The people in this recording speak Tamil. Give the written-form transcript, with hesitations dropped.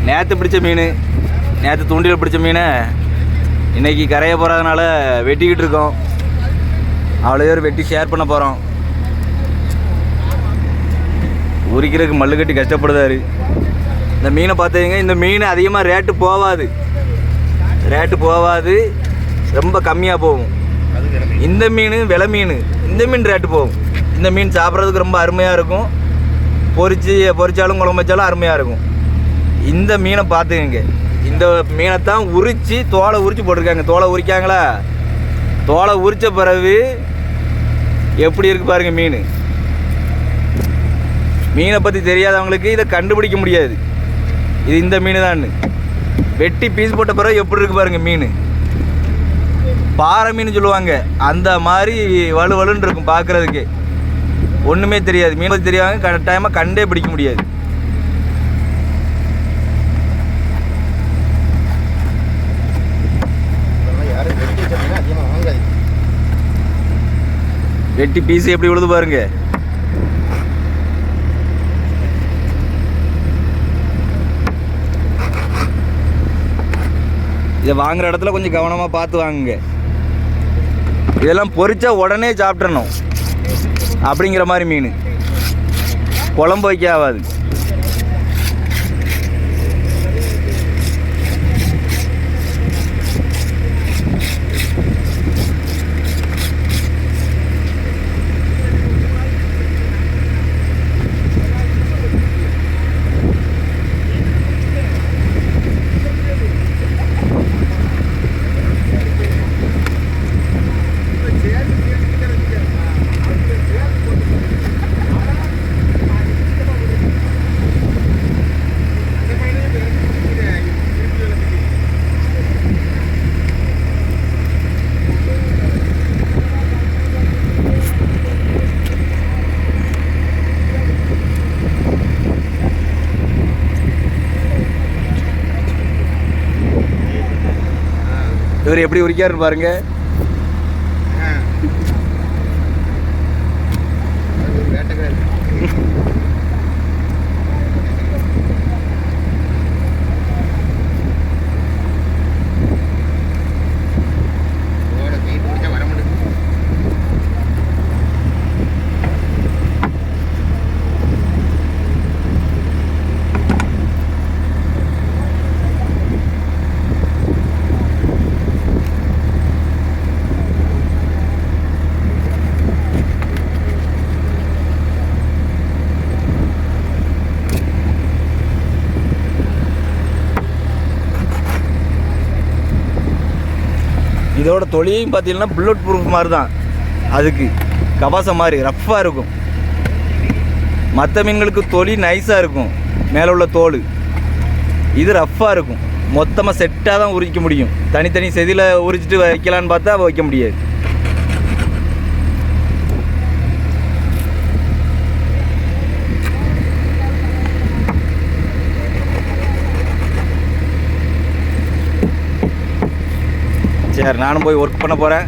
நேற்று பிடிச்ச மீன், நேற்று தூண்டில் பிடிச்ச மீனை இன்றைக்கி கரையை போகிறதுனால வெட்டிக்கிட்டு இருக்கோம். அவ்வளோ பேர் வெட்டி ஷேர் பண்ண போகிறோம். உரிக்கிறதுக்கு மல்லு கட்டி கஷ்டப்படுதாரு. இந்த மீனை பார்த்துங்க, இந்த மீன் அதிகமாக ரேட்டு போகாது, ரொம்ப கம்மியாக போகும். இந்த மீன் விலை மீன், இந்த மீன் ரேட்டு போகும். இந்த மீன் சாப்பிட்றதுக்கு ரொம்ப அருமையாக இருக்கும். பொரிச்சாலும் குழம்பு வச்சாலும் அருமையாக இருக்கும். இந்த மீனை பார்த்துக்கங்க. இந்த மீனை தான் உரித்து தோலை உரித்து போட்டிருக்காங்க. தோலை உரிக்காங்களா, தோலை உரித்த பிறகு எப்படி இருக்குது பாருங்கள் மீன். மீனை பற்றி தெரியாதவங்களுக்கு இதை கண்டுபிடிக்க முடியாது. இது இந்த மீன் தான். வெட்டி பீஸ் போட்ட பிறகு எப்படி இருக்குது பாருங்கள் மீன். பாறை மீன் சொல்லுவாங்க, அந்த மாதிரி வலுவலுன்னு இருக்கும் பார்க்குறதுக்கு. ஒன்றுமே தெரியாது. மீன் பற்றி தெரியாங்க, கட்டாயமாக கண்டே பிடிக்க முடியாது. வெட்டி பீஸ் எப்படி விழுது பாருங்க. இதை வாங்குற இடத்துல கொஞ்சம் கவனமாக பார்த்து வாங்குங்க. இதெல்லாம் பொரிச்சா உடனே சாப்பிட்றணும் அப்படிங்கிற மாதிரி மீன். குழம்பு வைக்க ஆகாது. இவர் எப்படி உரிக்காருன்னு பாருங்க. இதோட தொலியும் பார்த்தீங்கன்னா புல்லட் ப்ரூஃப் மாதிரி தான். அதுக்கு கபாசம் மாதிரி ரஃப்பாக இருக்கும். மற்ற மீன்களுக்கு தொலி நைஸாக இருக்கும், மேலே உள்ள தோல். இது ரஃப்பாக இருக்கும். மொத்தமாக செட்டாக தான் உரிக்க முடியும். தனித்தனி செதியில் உரிச்சிட்டு வைக்கலான்னு பார்த்தா வைக்க முடியாது. சரி, நானும் போய் ஒர்க் பண்ண போகிறேன்.